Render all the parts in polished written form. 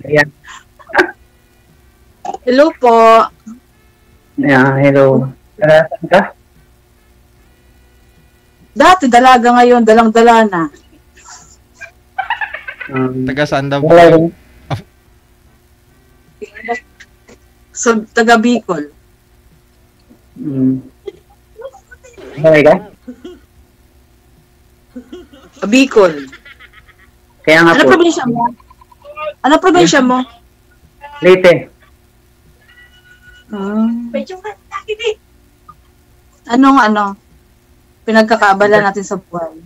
Ayan. Hello po. Yeah, hello. Saan ka? Dati dalaga, ngayon dalang-dala na. Taga saan daw po? Wala rin. So, taga Bicol. Okay ka? Bicol. Kaya nga Ano po. probinsya mo? Ano probinsya mo? Leyte. Anong ano? Pinagkakaabala natin sa buhay.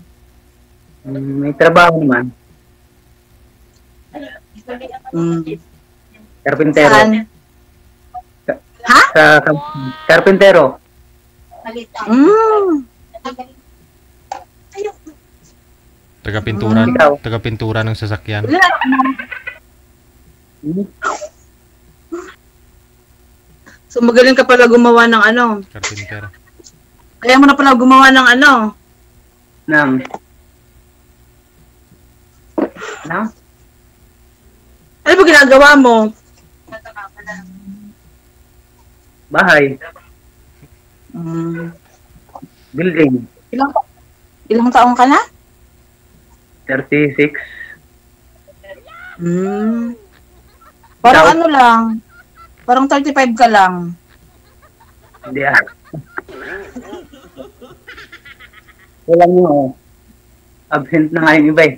May trabaho naman. Karpintero. Saan? Ha? Sa karpintero. Taga-pintura, Ikaw? taga-pintura ng sasakyan. So, magaling ka pala gumawa ng ano? Carpenter. Kaya mo na pala gumawa ng ano? Nang. Nang? Ano ba ginagawa mo? Bahay. Building. Ilang taong ka na? 36. Parang Ikaw? ano lang. Parang 35 ka lang. Hindi ah. Wala mo. Absent na nga yung iba eh.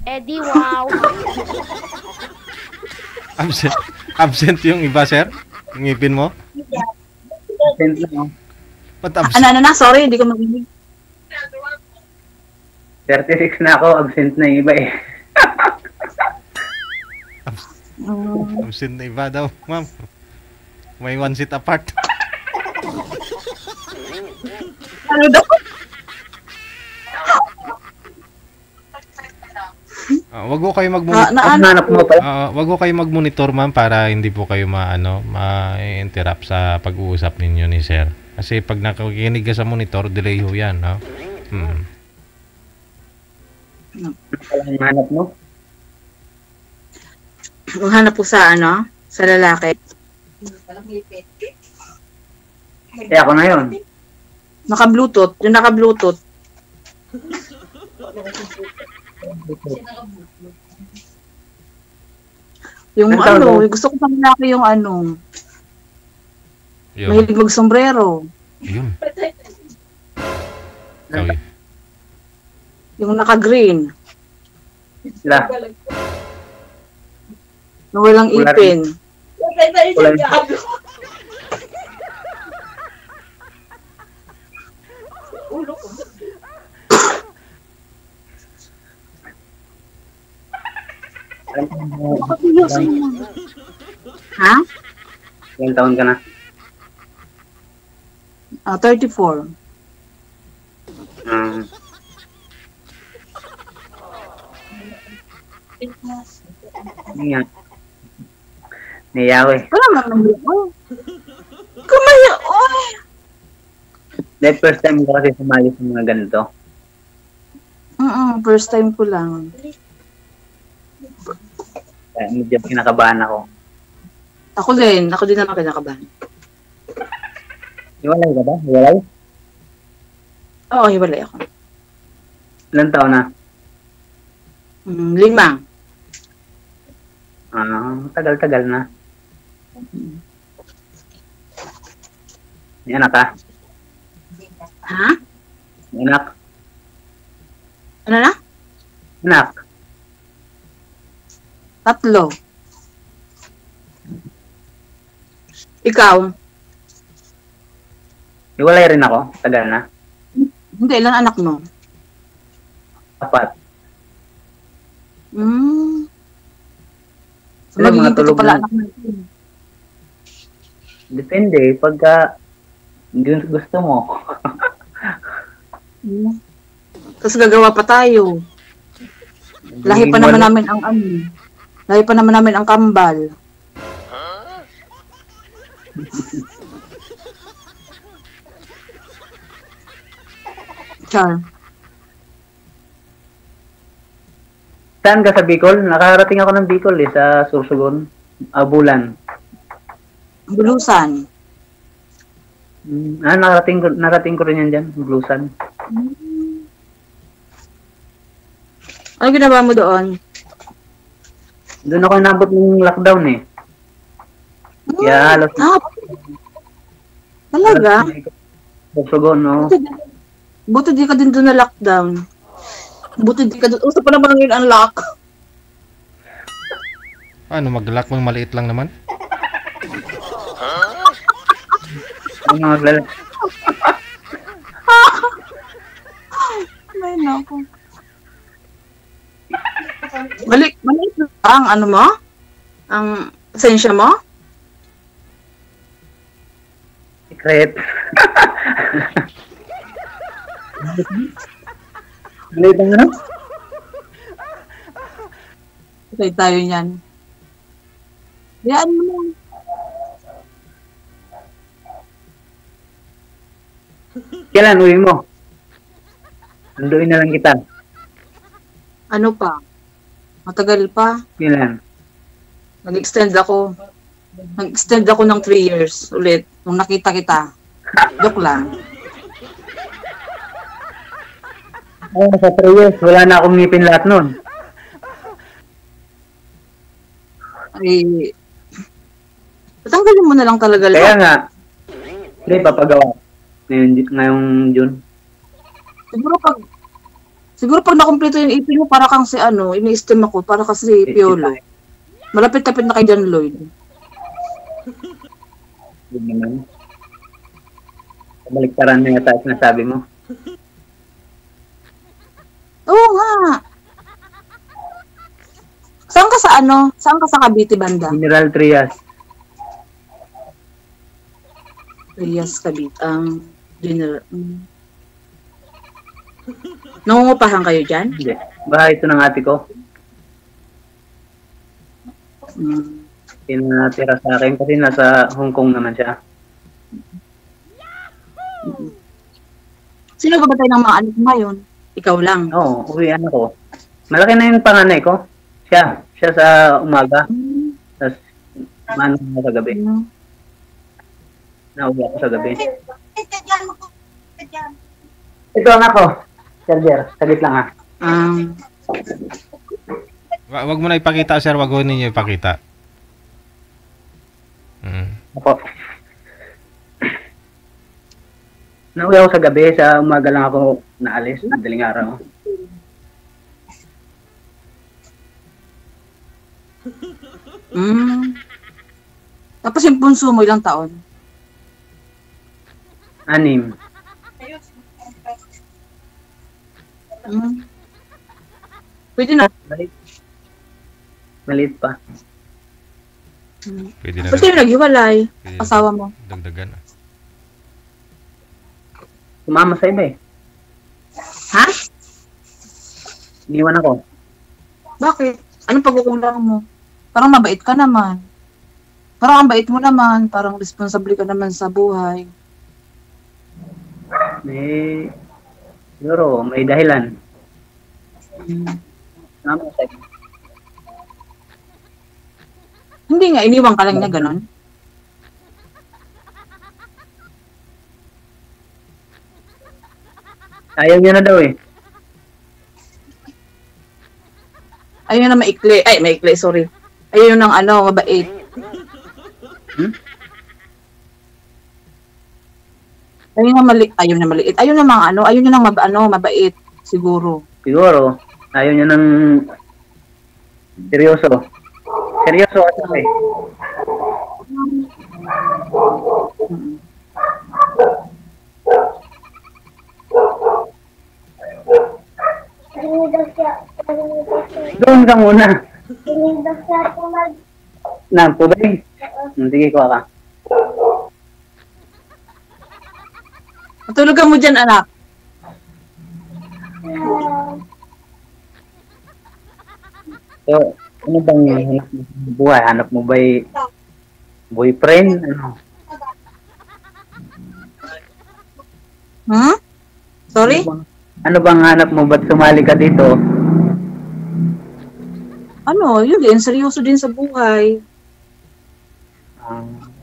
Eddie, wow. Absent yung iba, sir? Yung ngipin mo? Absent na oh. Ba't absent? Ano na? Sorry, hindi ko marinig. 36 na ako, absent na yung iba eh. Absent na iba daw, ma'am. May one seat apart. Ano daw? Wag ko kayo mag-monitor. Hanap mo pa. Wag ko kayo mag-monitor, ma'am, para hindi po kayo ma-interrupt sa pag-uusap ninyo ni sir. Kasi pag nakikinig ka sa monitor, delay ho yan, no? Ang hanap mo? Ang hanap po sa ano? Sa lalaki. Kaya ako na yun. Naka-bluetooth. Yung naka-bluetooth. Yung Ang ano, tawag? gusto ko sa lalaki yung ano, Yun. mahilig mag-sombrero. Yun. Ikaw eh. Yung naka-green. Sila. Yung walang Wala ipin. Wala. Ha? Ilang taon ka na? 34. Nga. Niyaw eh. Wala naman naman. Kumaya, oy! That first time ko kasi sumali sa mga ganito. First time ko lang. Kaya medyo kinakabahan ako. Ako din naman kinakabahan. Hiwalay ka ba? Hiwalay? Oo, hiwalay ako. Ilang taon na? 5. Tagal-tagal na. May anak ka? Ha? May anak? Ano na? Anak? 3. Ikaw? Hiwalay rin ako? Tagal na? Hindi, ilan anak mo? 4. So, Ilan mga magiging tulog pala na? anak natin. Depende. Pagka gusto mo. Tapos gagawa pa tayo. Lahi pa naman namin ang ano. Lahi pa naman namin ang kambal. Char. Saan ka sa Bicol? Nakarating ako ng Bicol eh, sa Sursugon. Bulan. Bulusan. Narating ko rin yan dyan, Blusan. Ano ginawa mo doon? Doon ako inabot ng lockdown eh. Kaya halos Talaga? Sursugon, no? Buti di ka din doon na lockdown. Buti di ka doon. Uso pa naman ang yun unlock. Ano, mag-lock mong maliit lang naman? Ang mga maglalak. Ay, naku. Maliit ang ano mo? Ang pasensya mo? Secret. Maliit ang ano? Okay, tayo niyan. Yan mo lang. Kailan uwi mo? Nanduin na lang kita. Ano pa? Matagal pa. Kailan? Nag-extend ako. Nag-extend ako ng 3 years ulit. Nung nakita kita. Joke lang. Oh, sa 3 years, wala na akong ngipin lahat nun. Ay, patanggalin mo na lang talaga Kaya lahat. nga, hindi papagawa. Ngayong June. Siguro pag nakumpleto yung ipin mo, para kang si ano, ini-steam ako, para kasi Piolo. Malapit-lapit na kay John Lloyd. Yun naman. Kabaliktaran na yata sinasabi mo. Oo nga. Saan ka sa ano? Saan ka sa Cavite banda? Mineral Trias. Riyas Cavite. Ang general. Nangungupahan kayo dyan? Hindi. Bahay ito ng ate ko. Tinatira sa akin kasi nasa Hong Kong naman siya. Sino ba tayo ng mga anak mo ngayon? Ikaw lang. Oo, uwian ako. Malaki na yung panganay ko. Siya sa umaga. Tapos, mano na sa gabi. Nauwi ako sa gabi. Ito ang ako. Charger, saglit lang ha. Wag mo na ipakita, sir. Wag mo ninyo ipakita. Ako. Nauwi ako sa gabi. Sa umaga lang ako naalis. Madaling araw. Tapos yung punso mo, ilang taon? 6. Pwede na. Maliit pa. Pwede na. Ba't kayo naghiwalay? Pwede Asawa mo? Dagdagan. Sumama sa iba eh. Ha? Iniwan ako. Bakit? Anong pagkukulang mo? Parang mabait ka naman. Parang ang bait mo naman. Parang responsable ka naman sa buhay. Siguro, may dahilan. Sumama sa iba. Hindi nga, iniwan ka lang na gano'n. Ayaw niya na daw eh. Ayun na maikli. Ay, maikli, sorry. Ayun ng ano, mabait. Ayun na maliit. Ayun na maliit. Ayun na mga ano, ayun na mabait. Siguro. Siguro, ayaw niya ng seryoso. Seryoso ako eh. Doon ka muna. Na, tubig. Sige, kuha ka. Matulog ka mo dyan, anak. So, ano bang hanap mo sa buhay? Hanap mo ba boyfriend? Ano? Sorry? Ano bang hanap mo? Ba't sumali ka dito? ano, yun din, seryoso din sa buhay.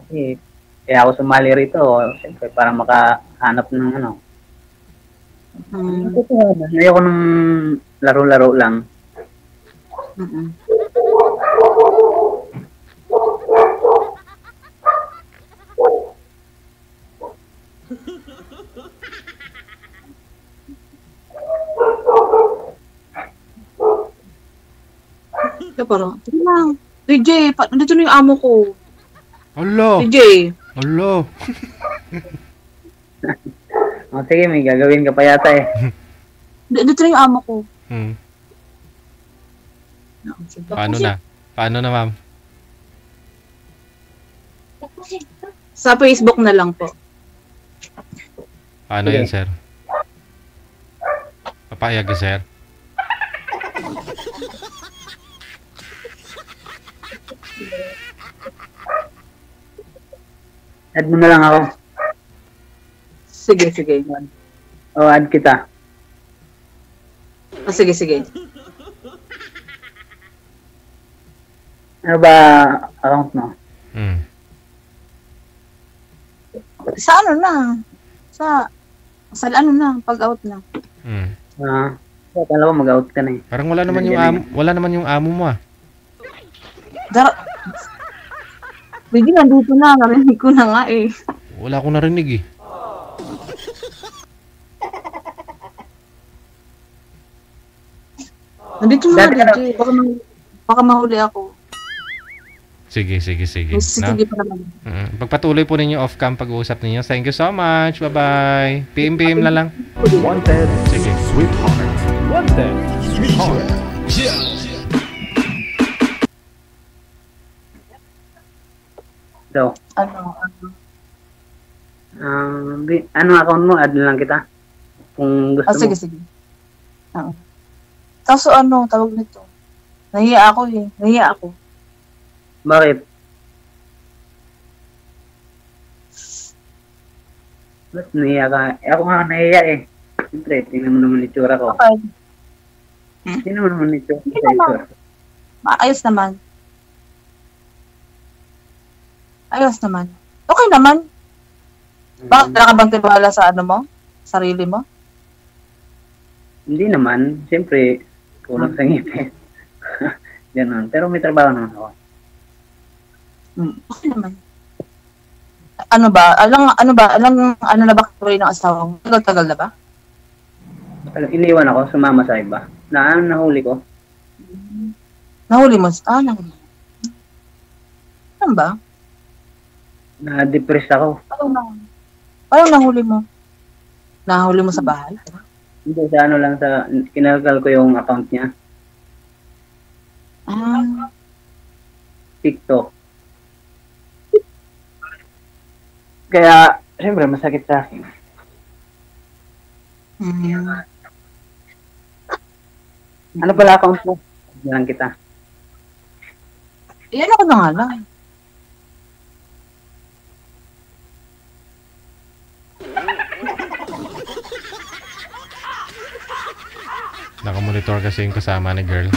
Kasi, kaya ako sumali rito, siyempre, para makahanap ng ano. Ayoko ng laro-laro lang. Mm-mm. Kaya parang, sige lang. DJ, nandito na yung amo ko. Alo! DJ. Alo! Sige, may gagawin ka pa yata eh. Nandito na yung amo ko. Paano na? Paano na, ma'am? Sa Facebook na lang po. Paano Sige. yan, sir? Papayag ka, sir? Add mo na lang ako. Sige, sige. O, add kita. Sige, sige. Ano ba account mo? Sa ano na? Sa ano na, pag-out na. Akala ko mag-out ka na eh. Parang wala naman yung amo mo, ah. Bigyan, nandito na. Narinig ko na nga eh. Wala akong narinig, eh. Nandito na, DJ. Baka mahuli ako. Sige. May CCTV pa naman. Pagpatuloy po ninyo off-cam pag-uusap ninyo. Thank you so much. Bye-bye. PM na lang. Wanted, Sige. sweetheart. Wanted, sweetheart. So, Ano? ano account mo? Add na lang kita. Kung gusto mo. Sige, sige. Oo. Kaso ano, tawag nito. Nahiya ako eh. Nahiya ako. Bakit? Ba't nahiya ka? Ako nga nahiya eh. Siyempre, tingnan mo naman itsura ko. Okay. Tingnan mo naman itsura ko Hindi sa naman. itsura. Ayos naman. Ayos naman. Okay naman. Bakit wala ka bang tiwala sa ano mo? Sarili mo? Hindi naman. Siyempre, kulang sa ngipin. Ganun. Pero may trabaho naman ako. Okay naman. Ano ba? Ano na ba karoon ng asawa mo? Tagal-tagal na ba? Iniwan ako, sumama sa iba. Nahuli ko. Nahuli mo? Nahuli. Ano ba? Na-depress ako. Paano nahuli mo? Nahuli mo sa bahay? Hindi, sa ano lang sa, kinalkal ko yung account niya. TikTok. Kaya, siyempre, masakit sa akin. Ano pala account mo? Yan kita. Iyan ako na nga lang. Nakamonitor kasi yung kasama ni girl.